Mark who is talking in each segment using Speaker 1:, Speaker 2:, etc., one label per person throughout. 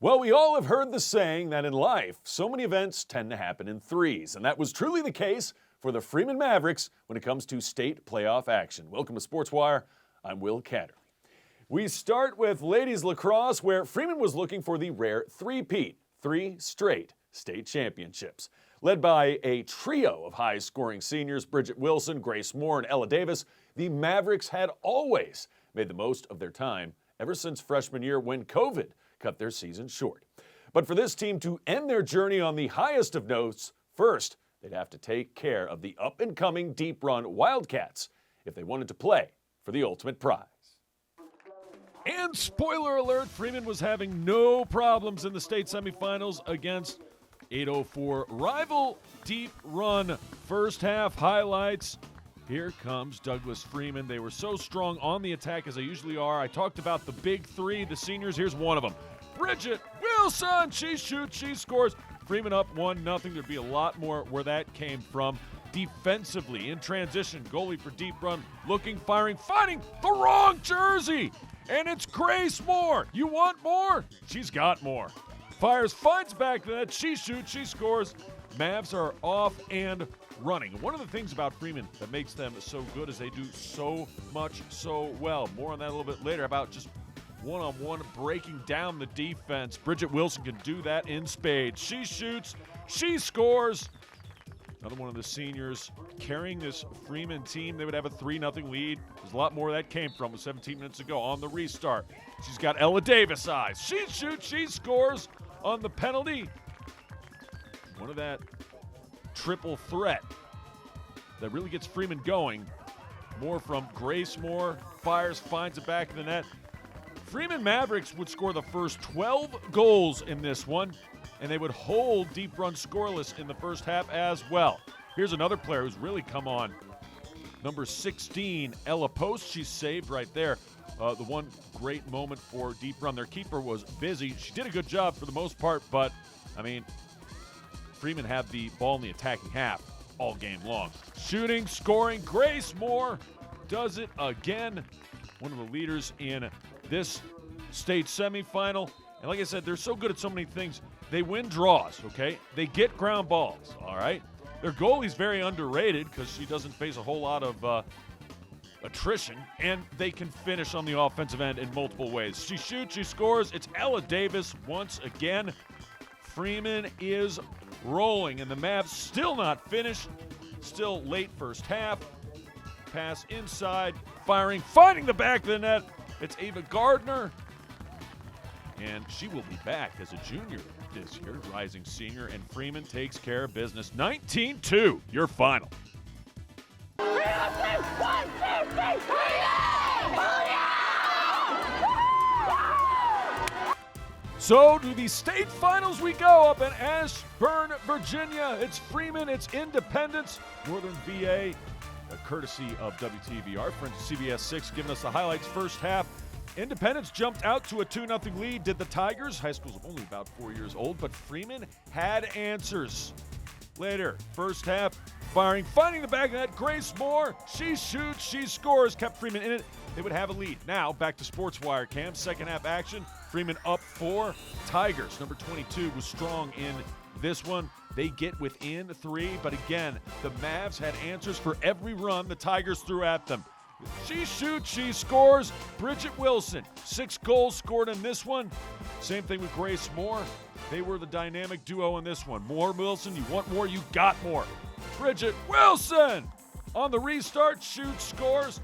Speaker 1: Well, we all have heard the saying that in life, so many events tend to happen in threes, and that was truly the case for the Freeman Mavericks when it comes to state playoff action. Welcome to SportsWire. I'm Will Catterley. We start with ladies lacrosse, where Freeman was looking for the rare three-peat, 3 straight state championships. Led by a trio of high-scoring seniors, Bridget Wilson, Grace Moore, and Ella Davis, the Mavericks had always made the most of their time ever since freshman year when COVID cut their season short. But for this team to end their journey on the highest of notes, first, they'd have to take care of the up-and-coming deep-run Wildcats if they wanted to play for the ultimate prize. And spoiler alert, Freeman was having no problems in the state semifinals against 804 rival Deep Run. First half highlights. Here comes Douglas Freeman. They were so strong on the attack as they usually are. I talked about the big three, the seniors. Here's one of them. Bridget Wilson. She shoots, she scores. Freeman up 1-0. There'd be a lot more where that came from. Defensively, in transition, goalie for Deep Run, looking, firing, finding the wrong jersey. And it's Grace Moore. You want more? She's got more. Fires, finds back the net. She shoots, she scores. Mavs are off and running. One of the things about Freeman that makes them so good is they do so much so well. More on that a little bit later about just one-on-one breaking down the defense. Bridget Wilson can do that in spades. She shoots, she scores. Another one of the seniors carrying this Freeman team. They would have a 3-0 lead. There's a lot more that came from with 17 minutes ago on the restart. She's got Ella Davis eyes. She shoots, she scores on the penalty. One of that triple threat that really gets Freeman going. More from Grace Moore. Fires, finds it back in the net. Freeman Mavericks would score the first 12 goals in this one, and they would hold Deep Run scoreless in the first half as well. Here's another player who's really come on. Number 16, Ella Post. She's saved right there. The one great moment for Deep Run. Their keeper was busy. She did a good job for the most part, but, I mean, Freeman had the ball in the attacking half all game long. Shooting, scoring. Grace Moore does it again. One of the leaders in this state semifinal. And like I said, they're so good at so many things. They win draws, okay? They get ground balls, all right? Their goalie's very underrated because she doesn't face a whole lot of attrition, and they can finish on the offensive end in multiple ways. She shoots, she scores. It's Ella Davis once again. Freeman is rolling, and the Mavs still not finished. Still late first half. Pass inside, firing, finding the back of the net. It's Ava Gardner, and she will be back as a junior this year, rising senior, and Freeman takes care of business. 19-2, your final. So to the state finals we go up in Ashburn, Virginia. It's Freeman, it's Independence, Northern VA, courtesy of WTV. Our friends at CBS 6 giving us the highlights first half. Independence jumped out to a 2-0 lead. Did the Tigers? High schools are only about 4 years old, but Freeman had answers. Later, first half, firing, finding the back of the net. Grace Moore, she shoots, she scores, kept Freeman in it. They would have a lead. Now, back to SportsWire Cam. Second half action. Freeman up 4. Tigers, number 22, was strong in this one. They get within 3, but again, the Mavs had answers for every run the Tigers threw at them. She shoots, she scores. Bridget Wilson, 6 goals scored in this one. Same thing with Grace Moore. They were the dynamic duo in this one. Moore, Wilson, you want more, you got more. Bridget Wilson on the restart, shoots, scores.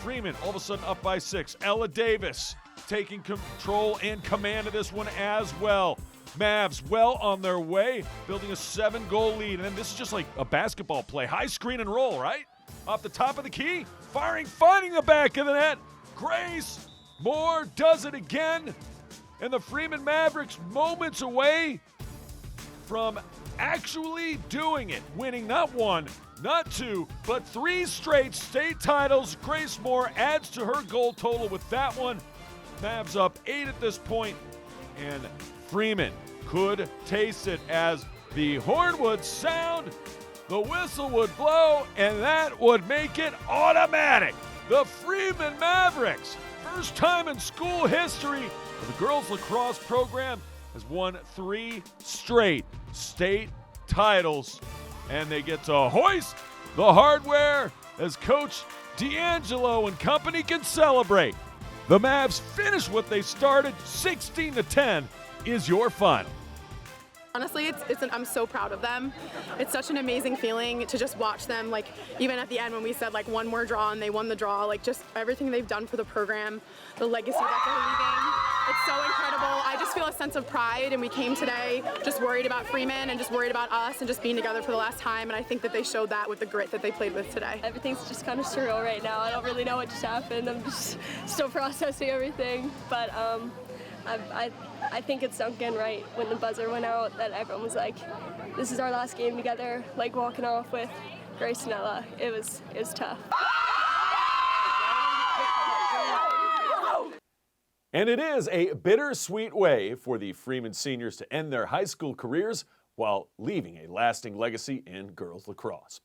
Speaker 1: Freeman all of a sudden up by 6. Ella Davis taking control and command of this one as well. Mavs well on their way, building a 7-goal lead. And then this is just like a basketball play. High screen and roll, right? Off the top of the key, firing, finding the back of the net. Grace Moore does it again. And the Freeman Mavericks moments away from actually doing it. Winning not 1, not 2, but 3 straight state titles. Grace Moore adds to her goal total with that one. Mavs up 8 at this point. And Freeman could taste it as the horn would sound, the whistle would blow, and that would make it automatic. The Freeman Mavericks, first time in school history for the girls lacrosse program, has won 3 straight state titles, and they get to hoist the hardware as Coach D'Angelo and company can celebrate. The Mavs finish what they started. 16-10 is your final.
Speaker 2: Honestly, I'm so proud of them. It's such an amazing feeling to just watch them, like, even at the end when we said, like, one more draw and they won the draw, like, just everything they've done for the program, the legacy that they're leaving. It's so incredible. I just feel a sense of pride, and we came today just worried about Freeman and just worried about us and just being together for the last time, and I think that they showed that with the grit that they played with today.
Speaker 3: Everything's just kind of surreal right now. I don't really know what just happened. I'm just still processing everything, but I think it sunk in right when the buzzer went out that everyone was like, this is our last game together, like walking off with Grace and Ella. It was tough.
Speaker 1: And it is a bittersweet way for the Freeman seniors to end their high school careers while leaving a lasting legacy in girls lacrosse.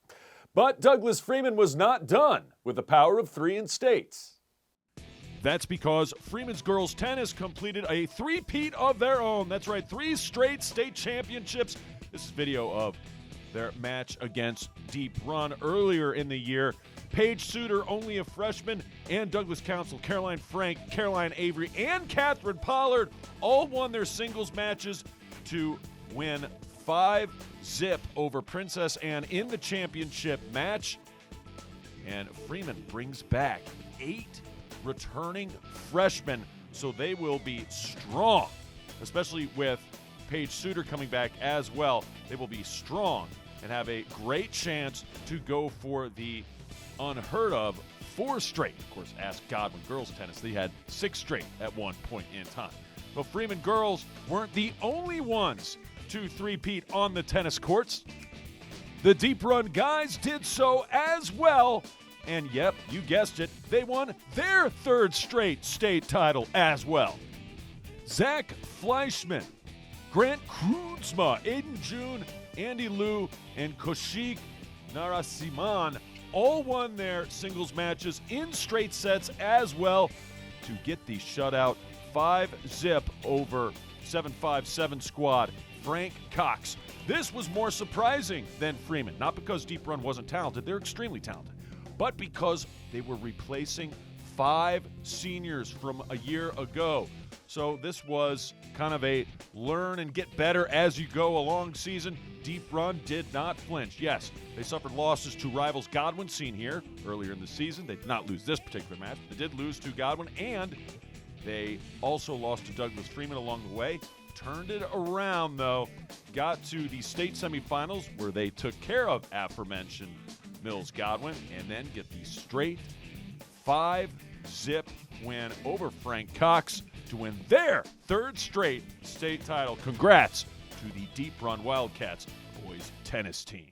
Speaker 1: But Douglas Freeman was not done with the power of 3 in states. That's because Freeman's girls tennis completed a three-peat of their own. That's right, 3 straight state championships. This is video of their match against Deep Run earlier in the year. Paige Suter, only a freshman, and Douglas Council, Caroline Frank, Caroline Avery, and Catherine Pollard all won their singles matches to win 5-0 over Princess Anne in the championship match. And Freeman brings back 8 returning freshmen, so they will be strong, especially with Paige Suter coming back as well. They will be strong and have a great chance to go for the unheard of 4 straight. Of course, ask Godwin girls tennis. They had 6 straight at one point in time. But Freeman girls weren't the only ones to three-peat on the tennis courts. The Deep Run guys did so as well. And yep, you guessed it, they won their 3rd straight state title as well. Zach Fleischman, Grant Kruzma, Aiden June, Andy Liu, and Koshik Narasimhan all won their singles matches in straight sets as well to get the shutout 5-0 over 757 squad Frank Cox. This was more surprising than Freeman, not because Deep Run wasn't talented, they're extremely talented, but because they were replacing 5 seniors from a year ago. So this was kind of a learn and get better as you go along season. Deep Run did not flinch. Yes, they suffered losses to rivals Godwin, seen here earlier in the season. They did not lose this particular match. They did lose to Godwin, and they also lost to Douglas Freeman along the way. Turned it around, though. Got to the state semifinals where they took care of aforementioned Mills Godwin, and then get the straight 5-0 win over Frank Cox to win their 3rd straight state title. Congrats to the Deep Run Wildcats boys tennis team.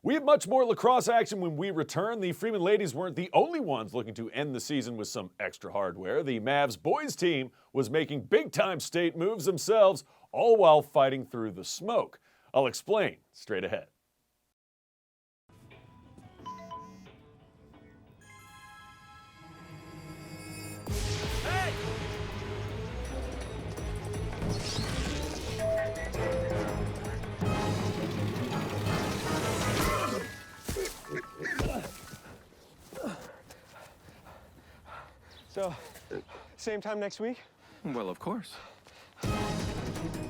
Speaker 1: We have much more lacrosse action when we return. The Freeman ladies weren't the only ones looking to end the season with some extra hardware. The Mavs boys team was making big-time state moves themselves, all while fighting through the smoke. I'll explain straight ahead.
Speaker 4: So, same time next week?
Speaker 5: Well, of course.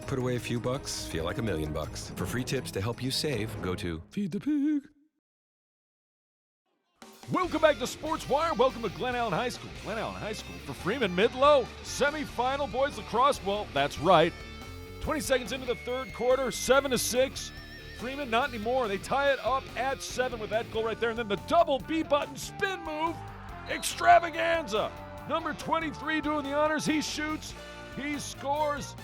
Speaker 5: Put away a few bucks, feel like $1 million. For free tips to help you save, go to Feed the Pig.
Speaker 1: Welcome back to Sports Wire. Welcome to Glen Allen High School. Glen Allen High School for Freeman Midlow. Semifinal boys lacrosse. Well, that's right. 20 seconds into the 3rd quarter, 7-6. Freeman, not anymore. They tie it up at 7 with that goal right there. And then the double B-button spin move. Extravaganza. Number 23 doing the honors. He shoots. He scores.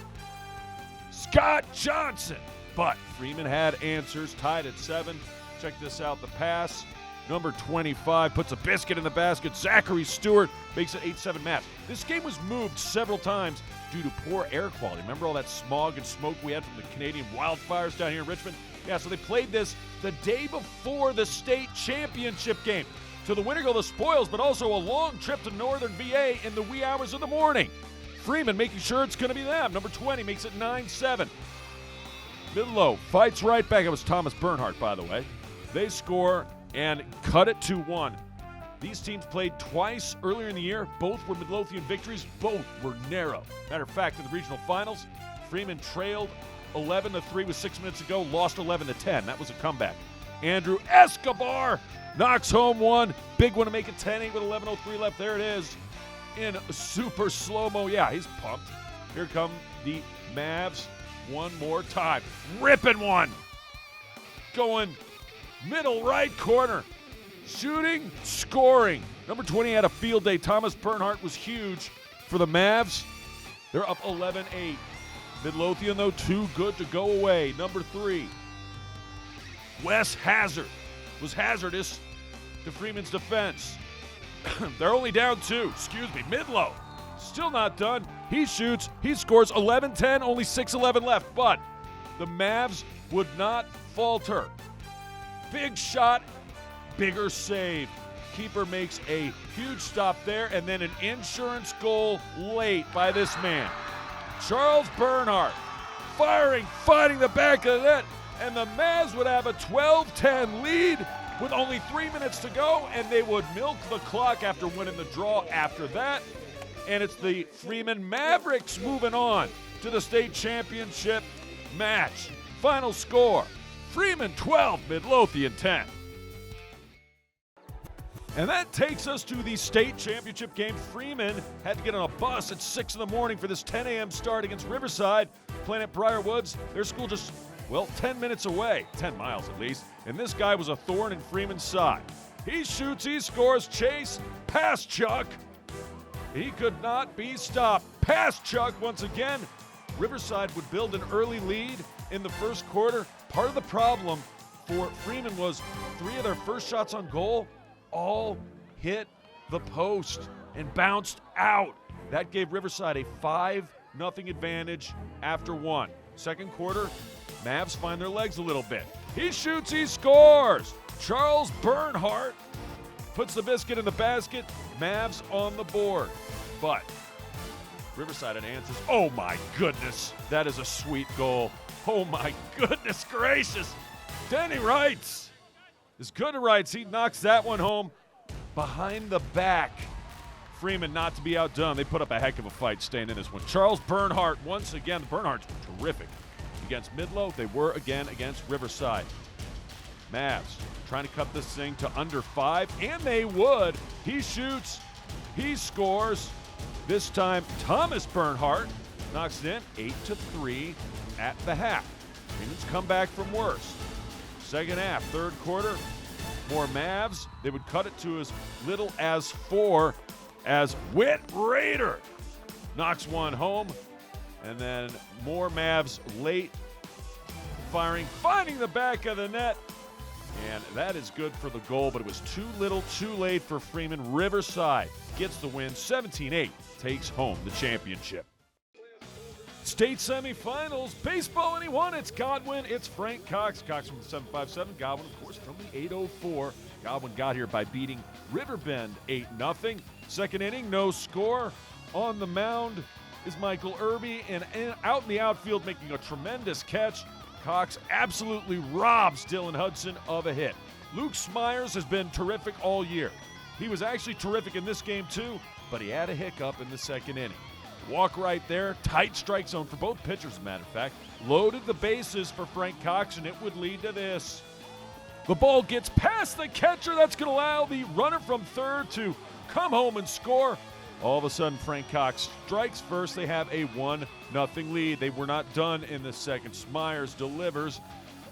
Speaker 1: Scott Johnson. But Freeman had answers. Tied at 7. Check this out. The pass. Number 25 puts a biscuit in the basket. Zachary Stewart makes it 8-7 match. This game was moved several times due to poor air quality. Remember all that smog and smoke we had from the Canadian wildfires down here in Richmond? Yeah, so they played this the day before the state championship game. To the winner go the spoils, but also a long trip to northern VA in the wee hours of the morning. Freeman making sure it's going to be them. Number 20 makes it 9-7. Midlow fights right back. It was Thomas Bernhardt, by the way. They score and cut it to 1. These teams played twice earlier in the year. Both were Midlothian victories. Both were narrow. Matter of fact, in the regional finals, Freeman trailed 11-3 with 6 minutes to go, lost 11-10. That was a comeback. Andrew Escobar knocks home one. Big one to make it 10-8 with 11:03 left. There it is in super slow-mo. Yeah, he's pumped. Here come the Mavs one more time. Ripping one. Going middle right corner. Shooting, scoring. Number 20 had a field day. Thomas Bernhardt was huge for the Mavs. They're up 11-8. Midlothian, though, too good to go away. Number 3, Wes Hazard was hazardous to Freeman's defense. They're only down 2. Midlow, still not done. He shoots, he scores 11-10, only 6:11 left. But the Mavs would not falter. Big shot, bigger save. Keeper makes a huge stop there, and then an insurance goal late by this man. Charles Bernhardt firing, fighting the back of the net, and the Mavs would have a 12-10 lead with only 3 minutes to go, and they would milk the clock after winning the draw after that. And it's the Freeman Mavericks moving on to the state championship match. Final score, Freeman 12, Midlothian 10. And that takes us to the state championship game. Freeman had to get on a bus at 6 in the morning for this 10 a.m. start against Riverside, playing at Briarwoods. Their school just, 10 minutes away, 10 miles at least. And this guy was a thorn in Freeman's side. He shoots, he scores, chase, pass Chuck. He could not be stopped. Pass Chuck once again. Riverside would build an early lead in the first quarter. Part of the problem for Freeman was 3 of their first shots on goal all hit the post and bounced out. That gave Riverside a 5-0 advantage after 1. Second quarter, Mavs find their legs a little bit. He shoots, he scores. Charles Bernhardt puts the biscuit in the basket. Mavs on the board. But Riverside had answers. Oh my goodness, that is a sweet goal. Oh my goodness gracious. Denny Wrights is good to Wrights. He knocks that one home behind the back. Freeman not to be outdone. They put up a heck of a fight staying in this one. Charles Bernhardt once again. The Bernhardts were terrific against Midlow. They were again against Riverside. Mavs trying to cut this thing to under 5, and they would. He shoots, he scores. This time Thomas Bernhardt knocks it in 8-3 at the half. Freeman's come back from worse. Second half, third quarter, more Mavs. They would cut it to as little as 4 as Whit Rader knocks one home. And then more Mavs late firing, finding the back of the net. And that is good for the goal, but it was too little, too late for Freeman. Riverside gets the win, 17-8, takes home the championship. State semifinals, baseball, anyone? It's Godwin, it's Frank Cox. Cox from the 757, Godwin, of course, from the 804. Godwin got here by beating Riverbend 8-0. Second inning, no score. On the mound is Michael Irby, and out in the outfield making a tremendous catch. Cox absolutely robs Dylan Hudson of a hit. Luke Smyers has been terrific all year. He was actually terrific in this game too, but he had a hiccup in the second inning. Walk right there, tight strike zone for both pitchers, as a matter of fact. Loaded the bases for Frank Cox, and it would lead to this. The ball gets past the catcher. That's going to allow the runner from third to come home and score. All of a sudden, Frank Cox strikes first. They have a 1-0 lead. They were not done in the second. Smyers delivers.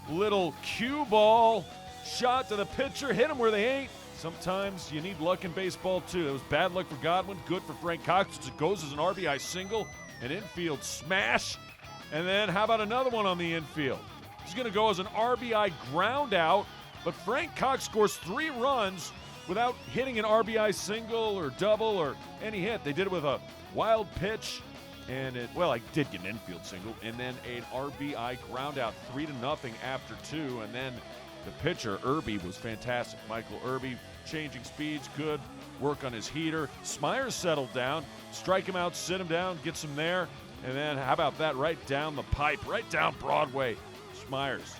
Speaker 1: Little cue ball shot to the pitcher. Hit them where they ain't. Sometimes you need luck in baseball, too. It was bad luck for Godwin, good for Frank Cox. It goes as an RBI single, an infield smash. And then how about another one on the infield? It's going to go as an RBI ground out, but Frank Cox scores 3 runs without hitting an RBI single or double or any hit. They did it with a wild pitch, and I did get an infield single, and then an RBI ground out, 3-0 after 2, and then the pitcher, Irby, was fantastic. Michael Irby, changing speeds, good. work on his heater. Smyers settled down, strike him out, sit him down, gets him there. And then how about that, right down the pipe, right down Broadway. Smyers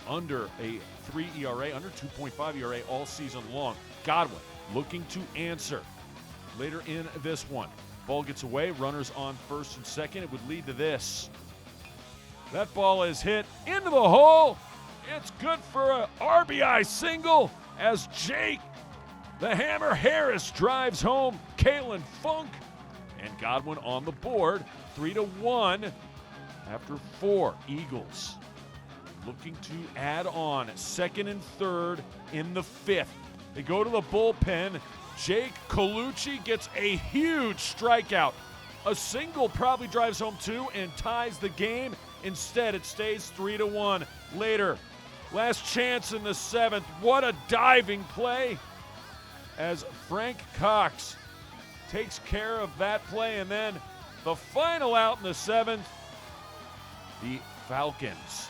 Speaker 1: under a 3 ERA, under 2.5 ERA all season long. Godwin looking to answer later in this one. Ball gets away, runners on first and second. It would lead to this. That ball is hit into the hole. It's good for a RBI single as Jake, the Hammer Harris, drives home Kalen Funk. And Godwin on the board, 3-1 after 4. Eagles looking to add on second and third in the 5th. They go to the bullpen. Jake Colucci gets a huge strikeout. A single probably drives home 2 and ties the game. Instead, it stays 3-1. Later, last chance in the 7th. What a diving play as Frank Cox takes care of that play. And then the final out in the 7th, the Falcons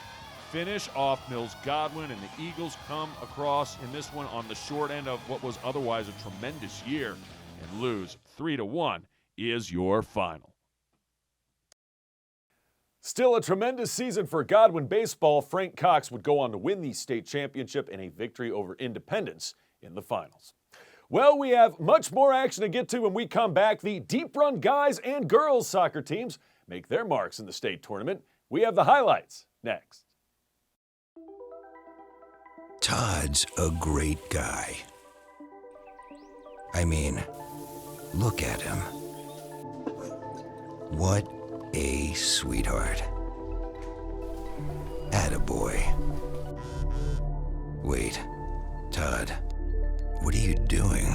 Speaker 1: finish off Mills Godwin, and the Eagles come across in this one on the short end of what was otherwise a tremendous year and lose 3-1 is your final. Still a tremendous season for Godwin baseball. Frank Cox would go on to win the state championship and a victory over Independence in the finals. Well, we have much more action to get to when we come back. The Deep Run guys and girls soccer teams make their marks in the state tournament. We have the highlights next.
Speaker 6: Todd's a great guy. I mean, look at him. What a sweetheart. Attaboy. Wait, Todd, what are you doing?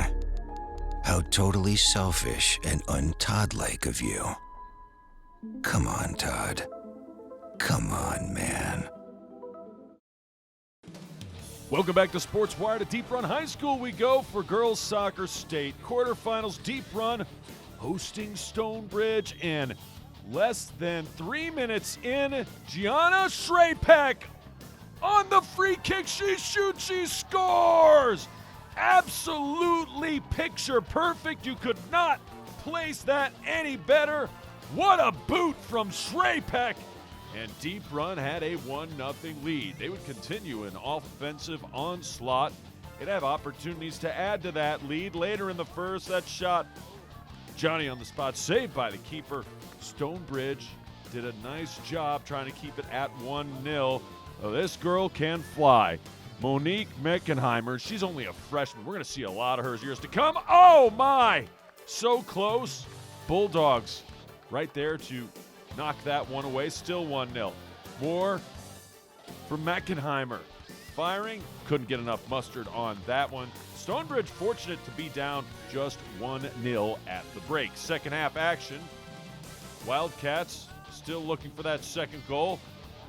Speaker 6: How totally selfish and un-Todd-like of you. Come on, Todd. Come on, man.
Speaker 1: Welcome back to Sports Wire. To Deep Run High School we go for girls soccer state quarterfinals. Deep Run hosting Stonebridge, in less than 3 minutes in, Gianna Shrapek on the free kick. She shoots, she scores. Absolutely picture perfect. You could not place that any better. What a boot from Shrapek. And Deep Run had a 1-0 lead. They would continue an offensive onslaught. They'd have opportunities to add to that lead later in the first. That shot, Johnny on the spot, saved by the keeper. Stonebridge did a nice job trying to keep it at 1-0. Oh, this girl can fly. Monique Meckenheimer, she's only a freshman. We're going to see a lot of her years to come. Oh, my! So close. Bulldogs right there to knock that one away. Still 1-0. More from Meckenheimer. Firing, couldn't get enough mustard on that one. Stonebridge fortunate to be down just 1-0 at the break. Second half action. Wildcats still looking for that second goal.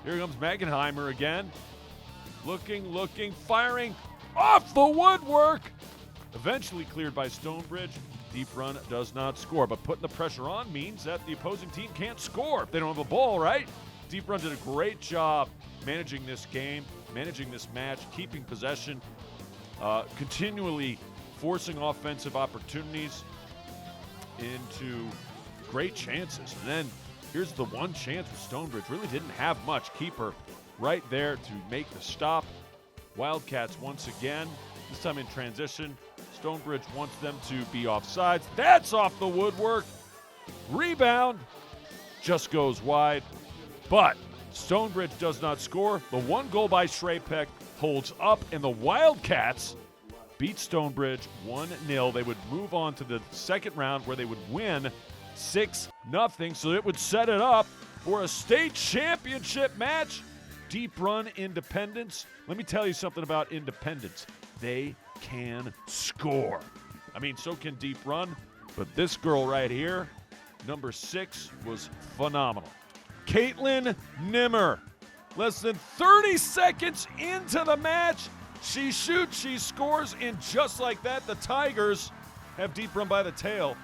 Speaker 1: Here comes Meckenheimer again. Looking, firing off the woodwork. Eventually cleared by Stonebridge. Deep Run does not score, but putting the pressure on means that the opposing team can't score if they don't have a ball, right? Deep Run did a great job managing this game, managing this match, keeping possession, continually forcing offensive opportunities into great chances. And then here's the one chance for Stonebridge. Really didn't have much. Keeper right there to make the stop. Wildcats once again, this time in transition. Stonebridge wants them to be offsides. That's off the woodwork. Rebound just goes wide. But Stonebridge does not score. The one goal by Shrapek holds up, and the Wildcats beat Stonebridge 1-0. They would move on to the second round where they would win 6-0. So it would set it up for a state championship match. Deep Run Independence. Let me tell you something about Independence. They can score. I mean, so can Deep Run, but this girl right here, number 6, was phenomenal. Caitlin Nimmer, less than 30 seconds into the match, she shoots, she scores, and just like that, the Tigers have Deep Run by the tail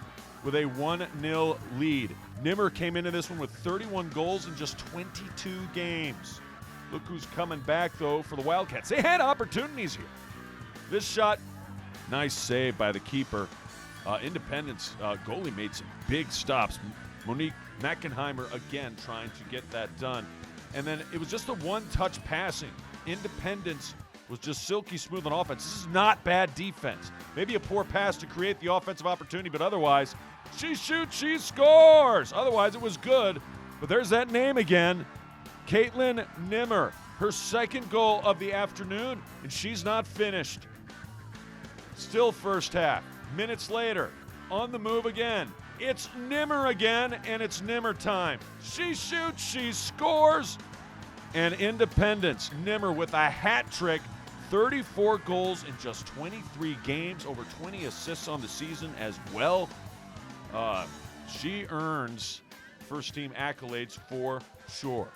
Speaker 1: with a 1-0 lead. Nimmer came into this one with 31 goals in just 22 games. Look who's coming back, though, for the Wildcats. They had opportunities here. This shot Nice save by the keeper. Independence goalie made some big stops. Monique Mackenheimer again trying to get that done. And then it was just a one-touch passing. Independence was just silky smooth on offense. This is not bad defense. Maybe a poor pass to create the offensive opportunity, but otherwise, she shoots, she scores. Otherwise, it was good. But there's that name again, Caitlin Nimmer. Her second goal of the afternoon, and she's not finished. Still first half. Minutes later, on the move again. It's Nimmer again, and it's Nimmer time. She shoots, she scores. And Independence, Nimmer with a hat trick, 34 goals in just 23 games, over 20 assists on the season as well. She earns first-team accolades for sure.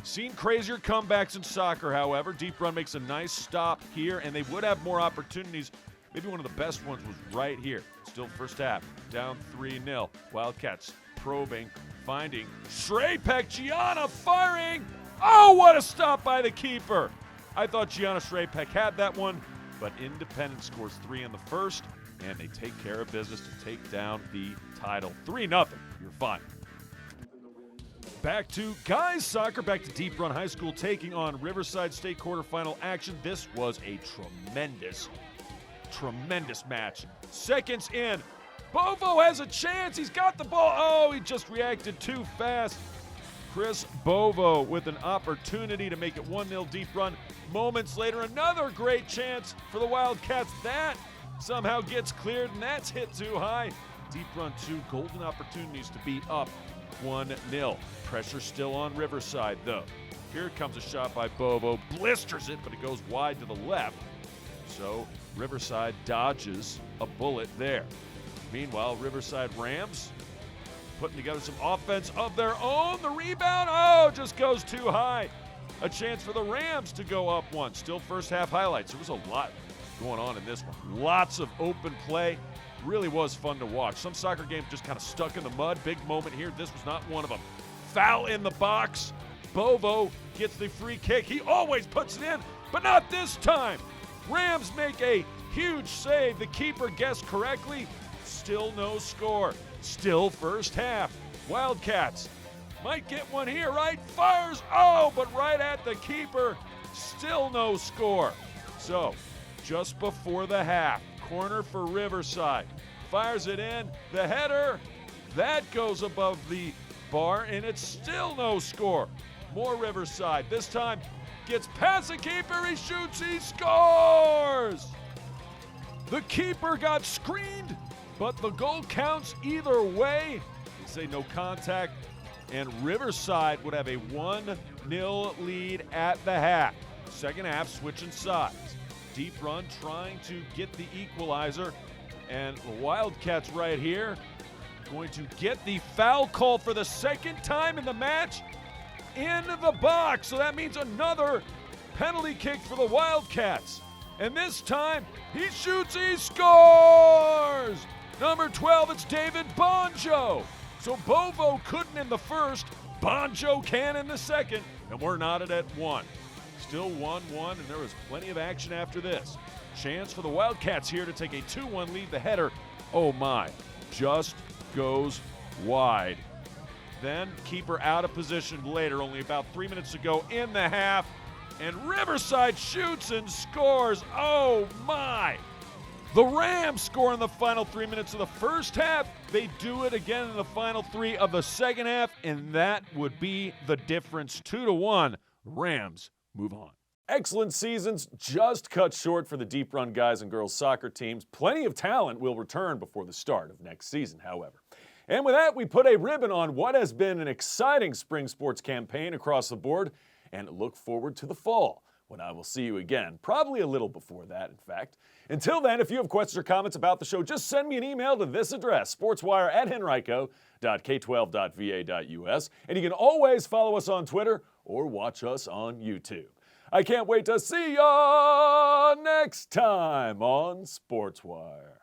Speaker 1: Seen crazier comebacks in soccer, however. Deep Run makes a nice stop here, and they would have more opportunities. Maybe one of the best ones was right here. Still first half, down 3-0. Wildcats probing, finding Shrapek, Gianna firing. Oh, what a stop by the keeper. I thought Gianna Shrapek had that one, but Independence scores 3 in the first, and they take care of business to take down the title. 3-0. You're fine. Back to guys soccer, back to Deep Run High School taking on Riverside State quarterfinal action. This was a tremendous match. Seconds in, Bovo has a chance. He's got the ball. Oh, he just reacted too fast. Chris Bovo with an opportunity to make it 1-0 Deep Run. Moments later, another great chance for the Wildcats. That somehow gets cleared, and that's hit too high. Deep Run 2 golden opportunities to be up 1-0. Pressure still on Riverside, though. Here comes a shot by Bovo. Blisters it, but it goes wide to the left. So Riverside dodges a bullet there. Meanwhile, Riverside Rams putting together some offense of their own. The rebound, oh, just goes too high. A chance for the Rams to go up one. Still first half highlights. There was a lot going on in this one. Lots of open play. Really was fun to watch. Some soccer games just kind of stuck in the mud. Big moment here. This was not one of them. Foul in the box. Bovo gets the free kick. He always puts it in, but not this time. Rams make a huge save. The keeper guessed correctly. Still no score. Still first half. Wildcats might get one here, right? Fires. Oh, but right at the keeper. Still no score. So, just before the half, corner for Riverside. Fires it in. The header. That goes above the bar, and it's still no score. More Riverside. This time, gets past the keeper. He shoots. He scores. The keeper got screened, but the goal counts either way. They say no contact, and Riverside would have a 1-0 lead at the half. Second half, switching sides. Deep Run trying to get the equalizer, and the Wildcats right here going to get the foul call for the second time in the match in the box. So that means another penalty kick for the Wildcats. And this time, he shoots, he scores! Number 12, it's David Bonjo. So Bovo couldn't in the first, Bonjo can in the second, and we're knotted at 1. Still 1-1, and there was plenty of action after this. Chance for the Wildcats here to take a 2-1 lead. The header, oh my, just goes wide. Then keeper out of position later, only about 3 minutes to go in the half, and Riverside shoots and scores. Oh my! The Rams score in the final 3 minutes of the first half. They do it again in the final 3 of the second half, and that would be the difference. 2-1. Rams move on. Excellent seasons, just cut short for the Deep Run guys and girls soccer teams. Plenty of talent will return before the start of next season, however. And with that, we put a ribbon on what has been an exciting spring sports campaign across the board, and look forward to the fall, when I will see you again, probably a little before that, in fact. Until then, if you have questions or comments about the show, just send me an email to this address, sportswire@henrico.k12.va.us, and you can always follow us on Twitter or watch us on YouTube. I can't wait to see ya next time on Sportswire.